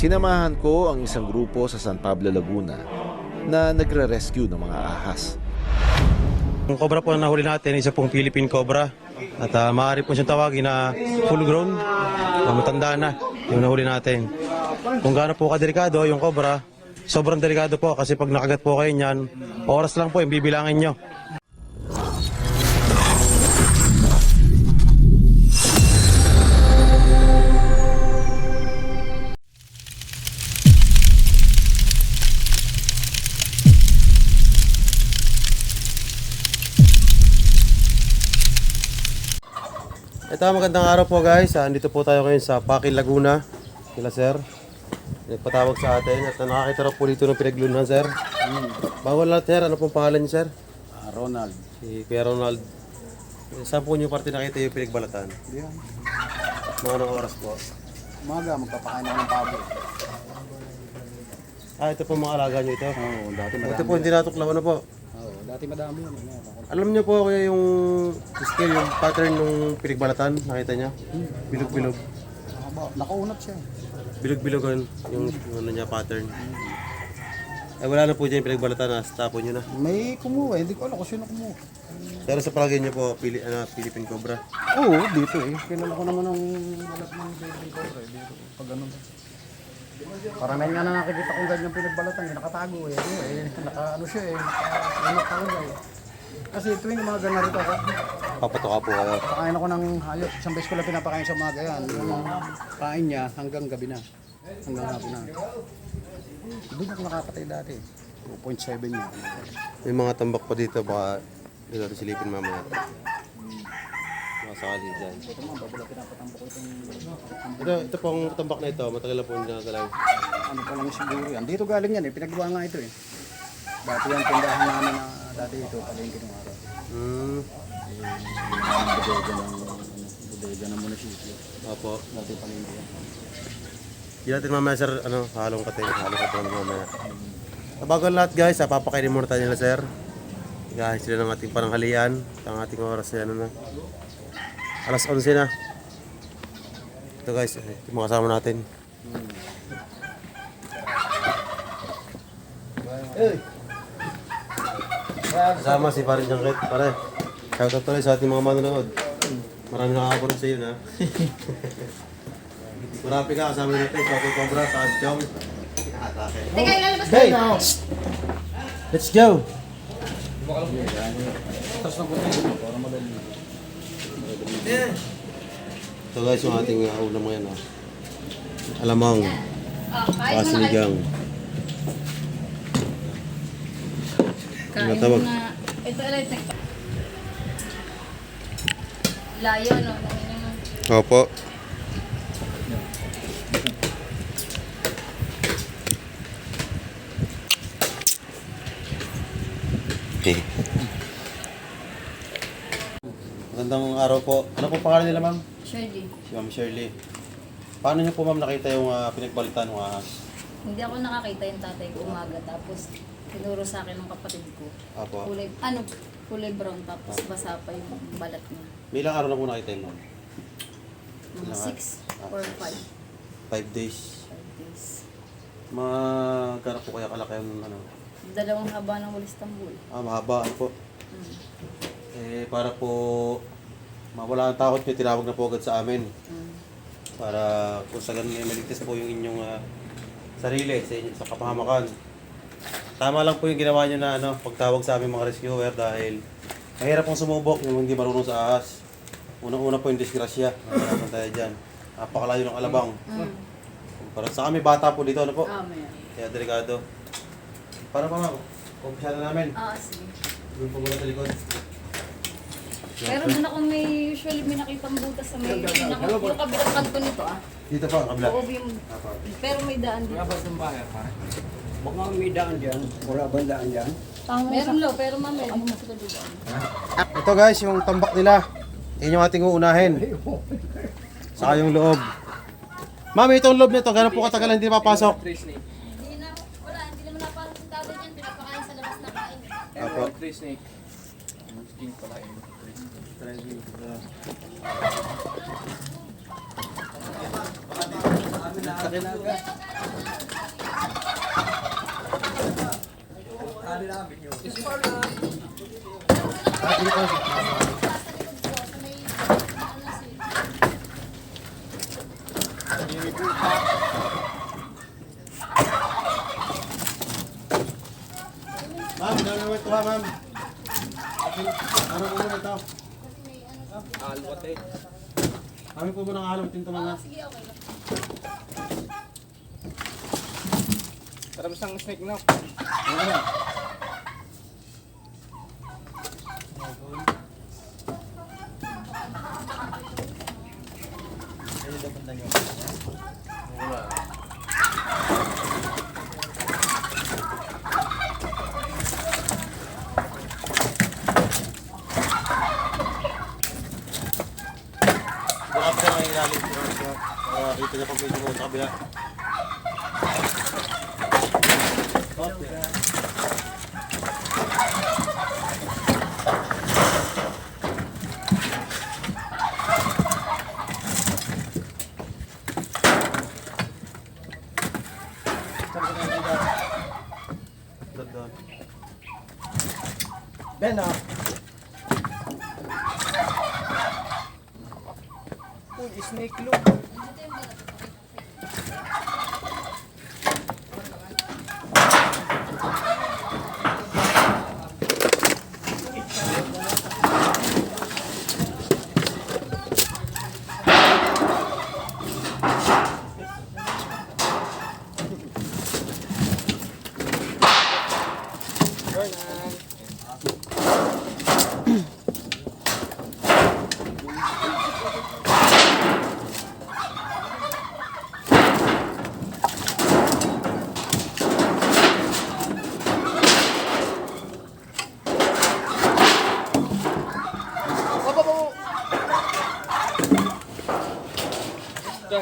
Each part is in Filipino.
Sinamahan ko ang isang grupo sa San Pablo, Laguna na nagre-rescue ng mga ahas. Ang cobra po na nahuli natin, isa pong Philippine cobra. At maaari po siyang tawagin na full grown, matanda na yung nahuli natin. Kung gaano po kadelikado yung cobra, sobrang delikado po kasi pag nakagat po kayo niyan, oras lang po yung bibilangin nyo. Ito, magandang araw po guys. Andito po tayo ngayon sa Paquil, Laguna. Kila sir. Nagpatawag sa atin at nakakita raw po dito ng pinaglunan sir. Bawal lahat sir. Ano pong pangalan niyo sir? Ronald. Si Kuya Ronald. Saan po niyo parte nakita yung pinagbalatan? Yan. Mga anong oras po? Umaga, magpapakain ako ng pabo. Ito po mga alaga niyo ito. Oo, dati madami. Ito po hindi natuklaw na po. Oo, dati madami yun. Alam niyo po kaya yung scale, yung pattern ng pinagbalatan, nakita niya? Bilog-bilog. Nakaunat siya. Bilog-bilogan yung ano niya pattern. Wala na po dyan yung pinagbalatan na, tapon niyo na. May kumuha, hindi ko alam kung sino kumuha. Pero sa palagay niyo po, Philippine Cobra. Oo, dito eh. Kilala ko naman ang balat ng Philippine Cobra eh. Dito, pag ganun. Karamihan nga na nakikita kong ganyan pinagbalatan eh. Nakatago eh. Naka-ano siya eh. Naka-ano eh. Kasi tuwing mga ganyan rito ako, Papatoka po kayo. pakain ako ng hayop. Isang beses ko lang pinapakain sa mga ganyan. Yung kain niya hanggang gabi na. Hanggang hapon na. Doon ako nakapatay dati. 2.7 niya. May mga tambak pa dito, baka hindi natin silipin mamaya. Makasakali dyan. Ito mga babala pinapatampo ko itong Ito pong tambak na ito, matagal na po hindi nakagalaw. ano pa lang siguro yan. Dito galing yan eh. Pinagawa nga ito eh. Dati yan tindahan namin na dati ito. Palengke nung araw. Bodega ng munisipyo. Opo. Dati palengke yan. Hindi natin mamaya sir, halong katin, mamaya. Bago ang lahat guys, papakainin muna tayo nila sir. Guys, sila ng ating pananghalian. Ang ating oras na alas 11 na. Ito guys, yung mga kasama natin. Kasama si Parin Jangkit, pare. Shoutout tuloy sa ating mga manonood. Maraming nakakapunod sa iyo na. Marami ka, kasama natin. Shoutout Cobra, sa Adjong. Teka, ilalabas ko. Hey! Let's go! Tapos na po tayo. Para madali. Ito guys, yung ating ulam ngayon. Alamang, Kain mo na kayo. sinigang. Kain Natawag. mo na. Ito, electric. Layo, no? Opo. Magandang araw po. Ano po pangalan nila ma'am? Shirley, Si Ma'am Shirley. Paano niyo po ma'am nakita yung pinagbalitan ng ahas? hindi ako nakakita yung tatay ko umaga. Tapos, tinuro sa akin ng kapatid ko. Opo. Kulay brown. Tapos, basa pa yung balat niya. May ilang araw na po nakita yun ma'am? Mga 6 or 5 5 days. days. Magkano po kaya kalaki yung Dalawang haba ng walis tambul. mahaba po. Mm. Para po mawala ang takot nyo, tinawag na po agad sa amin. Mm. Para kung sa ganun maligtas po yung inyong sarili sa kapahamakan. Tama lang po yung ginawa nyo na pagtawag sa aming mga rescuer dahil mahirap pong sumubok yung hindi marunong sa ahas. Unang-una po yung disgrasya. Mahirapan tayo dyan. Napakalayo ng alabang. Mm. Para sa kami, bata po dito, po? May. Kaya delikado. Para pa ma'am, umpisa na namin. Sige. Doon po muna sa likod. Pero doon ako usually may nakitang butas sa may yung kabilang kanto nito Dito po, kabila. Oo, pero may daan dito. Baka may daan dyan. Wala ba daan dyan? Meron lo, pero mamaya hindi mo sila daan. Ito guys, yung tambak nila. Yan yung ating uunahin. Saka yung loob. Mami, itong loob nito, gano'n po katagal hindi papasok? Hindi naman napasok yung tawag yan, pinapakain sa labas na kain. Apo. Three snake. Skin pala eh. Ma'am, dami mo ito ha, ma'am. Ano po muna ito? Alwat eh. Kami po muna ng halong tinto mga. Sige, okay. Sarap isang snake no? Ano? Baka pa may ilalim dito. Dito na pag medyo mo sa kabila. Okay. Doon. Ben ah. Uy, snake look.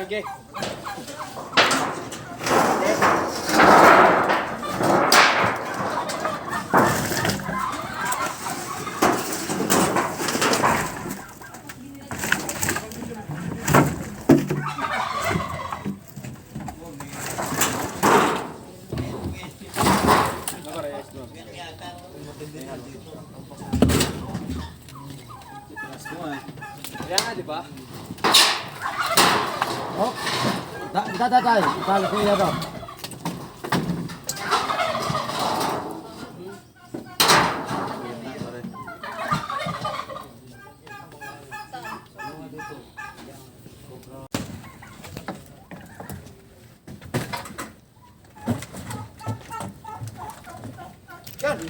Sige. Kaya nga, di ba? Oh. Tayo. Talo ko yan daw.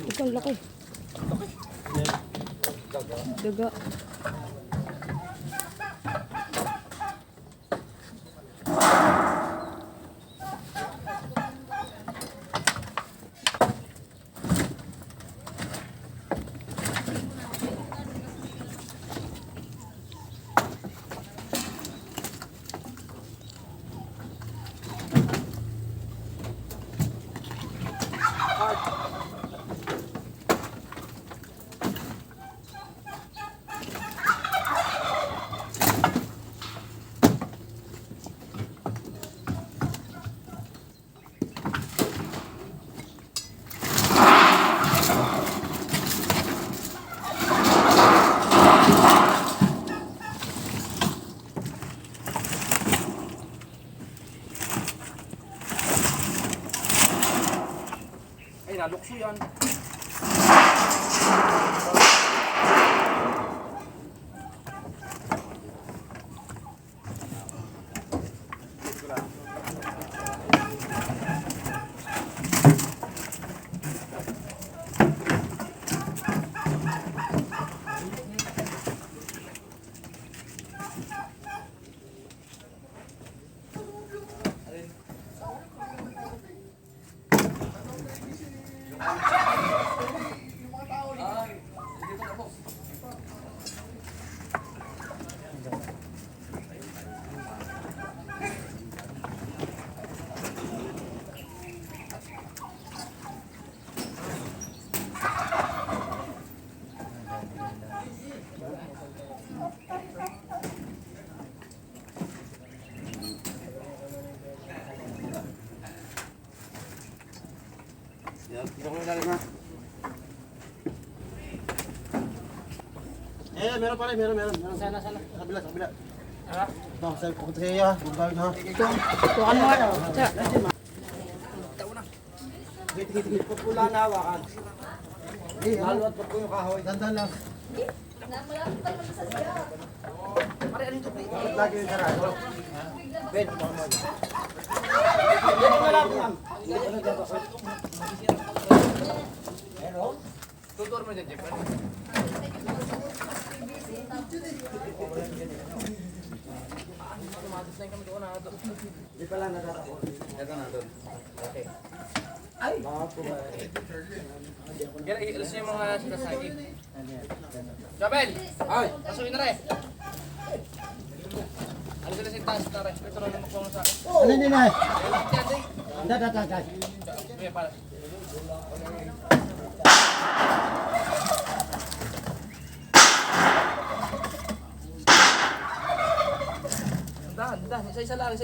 Isang laki. Daga. Ay, nalukso yan. Yan, dito ko ilalim ha. Meron pa rin, meron. Sana. Sa kabila. Ito, pupunta sa iyo ha. Bumabawin ha. Tukan mo kayo. Pagpula na hawakan. Maluwat pa po yung kahoy. Dandan lang. Namalapit pa naman sa siya. Lagi yung sarado. Ben, Tutor mo dyan, Jeffrey. Di pala natatako. Ito na doon. Okay. Ay! Kaya i-alas niyo yung mga sinasagi. Jabel! Ay! Pasukin na rin! Ano sila si taas na rin? Ito rin naman sa akin. ano yun na? Dad. Kaya pala. Dahan. Isa-isa lang.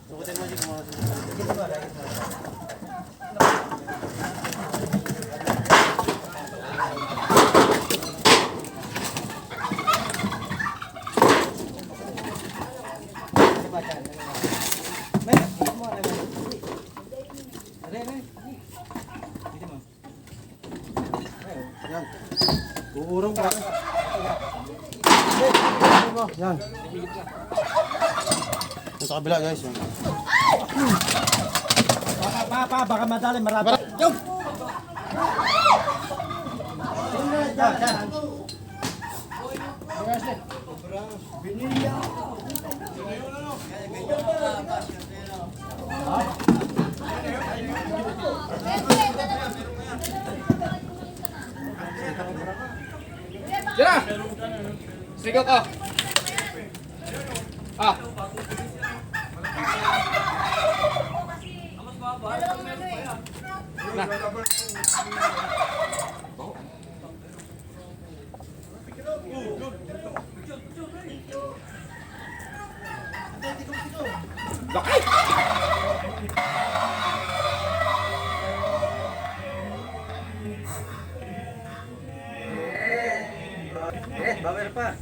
Sukutin mo dito mga Yan. Uurong ka. Yan. Sa kabila guys. Yan. Baka madali marami. Tira! Sigaw ka! Ah! Bawal pa.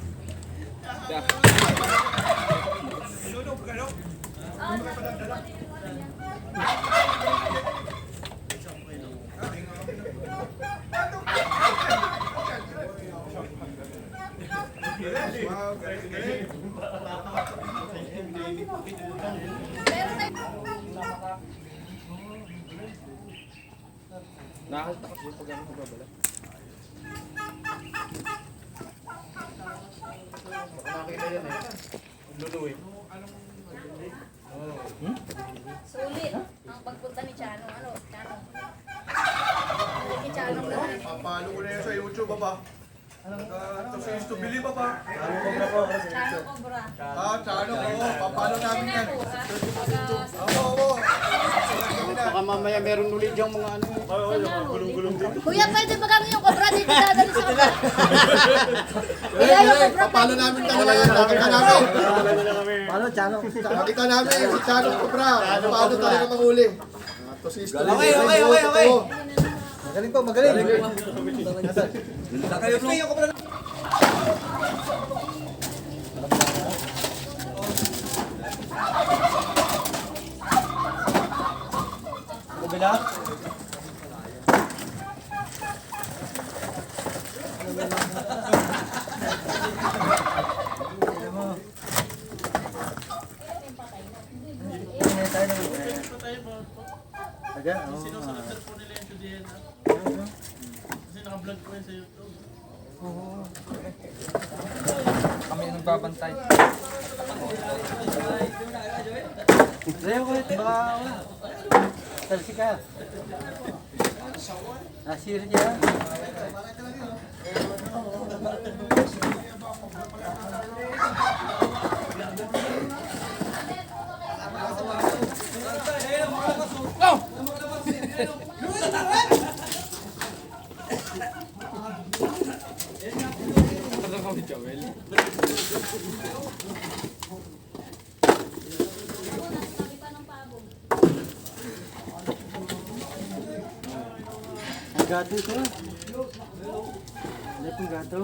Nakakatakas yung pag ano magbabala. Nakakita yan eh. Luluwi. Sulit. Ang pagpunta ni Chanong. Chanong. Hindi Chanong na. Papalo ko na yan sa YouTube, baba. Ito sa to believe, baba. Chanong Cobra. Chano ko. Papalo namin yan. Pag- Oo. Baka mamaya meron ulit yung mga ano. Kuya, pwede ba kami yung Cobra dito dadali sa Cobra? Kuya, yung Cobra Papalo namin talaga yan. Nakita namin. Paano, Chano? Nakita namin si Chano Cobra. Paano talaga manghuli. Ito si history. Okay. Magaling. Kabila. Kami yung nagbabantay. Sayo ko ito. Talsi ka. Nasir niya. Ang gato ito. Ano itong gato?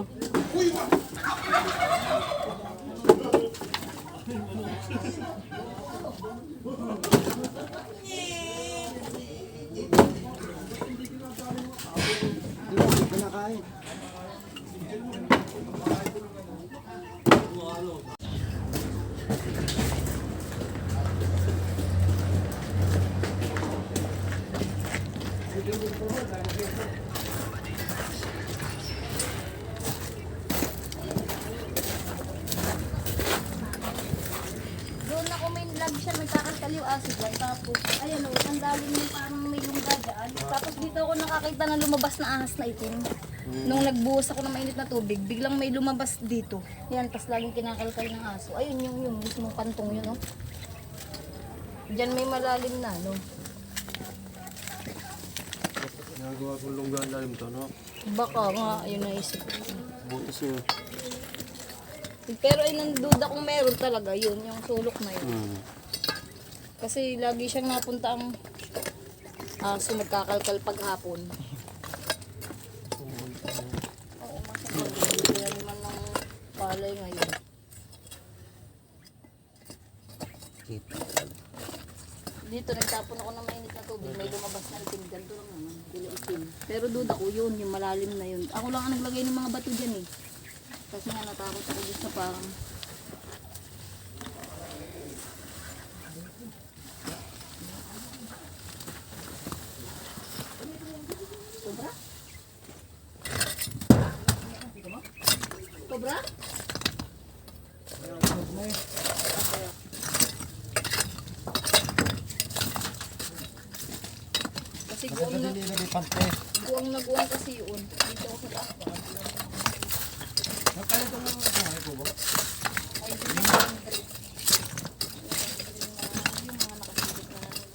Hindi ko nakain. Doon ako may lagi siya nagkakasal yung aso dyan. Tapos, ayan o, ang lalim yung parang may lungga dyan. Tapos dito ako nakakita ng lumabas na ahas na itim. Nung nagbuhos ako ng mainit na tubig, biglang may lumabas dito. Yan, tapos laging kinakalkal ng aso. Ayun yung mismong pantong yun, no? Diyan may malalim na, no? Nagawa kong lungga lalim to, no? Baka nga, ayun naisip ko. Butas yun. Pero ay nanduda kung meron talaga yun, yung sulok na yun. Kasi lagi siyang napunta ang aso nagkakalkal paghapon. Oo, masakal. Kaya naman ng palay ngayon. Dito nagtapon ako ng mainit na tubig, may lumabas na itim. Ganito lang naman, gula itim. Pero duda ko yun, yung malalim na yun. Ako lang ang naglagay ng mga bato dyan eh. Kasi nga natakot ako dito sa parang Sobra? Sobra? Kasi guwang na guwang kasi yun. Dito ako sa taas. Ay, hindi na yung drip. Yung mga nakasilip na nanonood.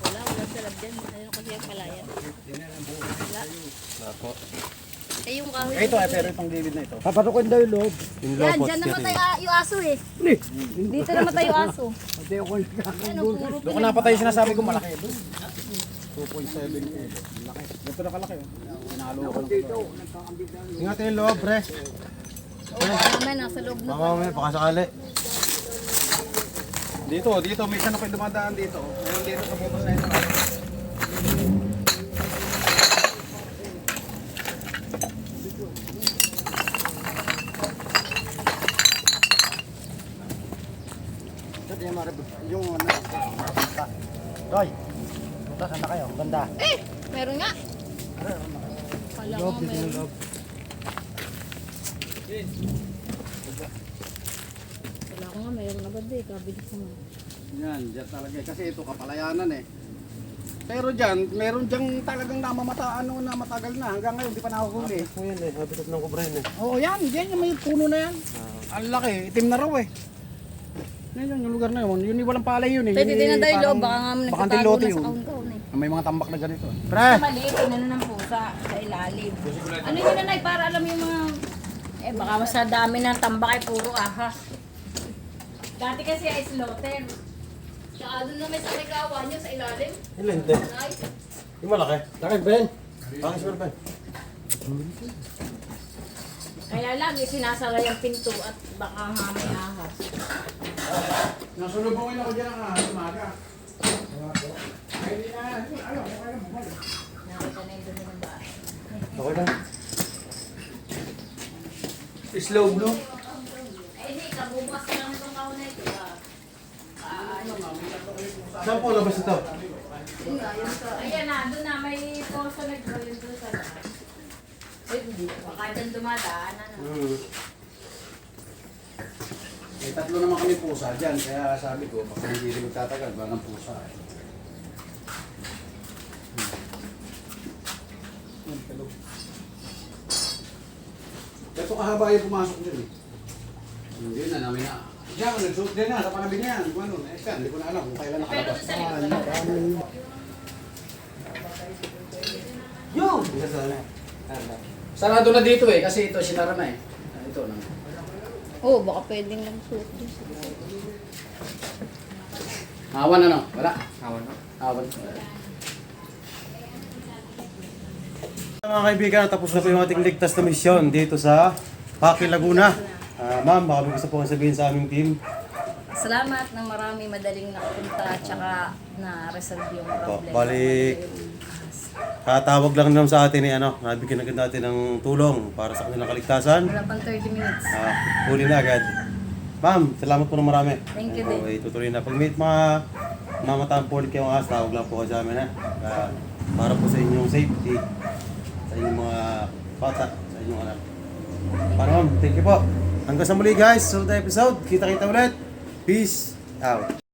Wala sa labdan. Ayun kasi yung palayan. Wala. Eh yung kahoy. Ito eh, pero itong gilid na ito. Papatukin daw yung loob. Yan, dyan namatay yung aso eh. Dito namatay yung aso. Hindi ako Ano, puro Doon ko napatay yung sinasabi ko malaki. 2.7 kilo. Laki. Ito na kalaki. Hinalo ko lang. Ingatan yung loob, pre. Mamaya nasa loob na. Mamaya, baka sakali. Dito, may isa na kayo dumadaan dito. Ngayon dito sa butas na ito. Yung ano, Toy, butas na kayo, ganda. Eh, meron nga. Kala ko meron. Wala ko nga, meron agad eh. Kabilis naman. Yan, dyan talaga. Kasi ito kapalayanan eh. Pero dyan, meron dyan talagang namamataan noon na matagal na. Hanggang ngayon, di pa nakahuli. po yan eh. Habitat ng kubra yun eh. Oo, yan. Yan yung may puno na yan. Ang laki. Itim na raw eh. Yan yung lugar na yun. Yun yung walang palay yun eh. Pwede Yun din na yung tayo loob. parang Baka nga bakanteng nagtatago lote na sa yun. kaun-kaun eh. May mga tambak na ganito. Pre! Maliit, inano ng pusa sa ilalim. Ano yun nanay, para alam yung mga... Eh baka mas sa dami ng tambak ay puro ahas. Dati kasi ay slaughter. Tsaka doon na may sakikawa nyo sa ilalim. Hindi. Nice. Yung malaki. Laki, Ben. Bakit sure, Ben? Kaya lagi sinasara yung pinto at baka nga may ahas. Nasulubungin ako dyan ang umaga. Ay, hindi na. Ayaw, okay lang bumalik. Nakita na yung dumi ng bahay. Okay lang. Slow, no? Ay, hindi. Kabubukas ka lang itong kauna ito. Saan po labas ito? Ayan na, doon na. May poso nag-roll doon sa lahat. Ay, hindi. Baka dyan dumadaan. Ano? May tatlo naman kami pusa dyan, kaya sabi ko, baka hindi rin magtatagal, ba ng pusa eh. Ito kahaba yung pumasok dyan eh. Hindi na namin na. Diyan, nagsuot din na, sa panabi niya yan. Kung ano, eh, hindi ko na alam kung kailan Pero nakalabas. doon sa likod wala. Yung! Isa sa ano? Sarado na dito eh, kasi ito sinara na eh. Ito na. Oo, baka pwedeng lang suot dun. Awan ano? Wala. Awan, no? Awan. Mga kaibigan, tapos na po yung ating ligtas na misyon dito sa Paki, Laguna. Ma'am, baka may gusto po kang sabihin sa aming team. Salamat ng marami madaling nakapunta at saka na-resolve yung problem. Bali, katawag lang naman sa atin nabigyan agad natin ng tulong para sa kanilang kaligtasan. Wala pang 30 minutes. Huli na agad. Ma'am, salamat po ng marami. Thank you din. Okay, tutuloy na. Pag may mga mamatampulit kayong ahas, tawag lang po kayo sa amin para po sa inyong safety, sa inyong mga bata, sa inyong anak. Para ma'am, thank you po. Hanggang sa muli guys, susunod na episode. Kita-kita ulit. Peace out.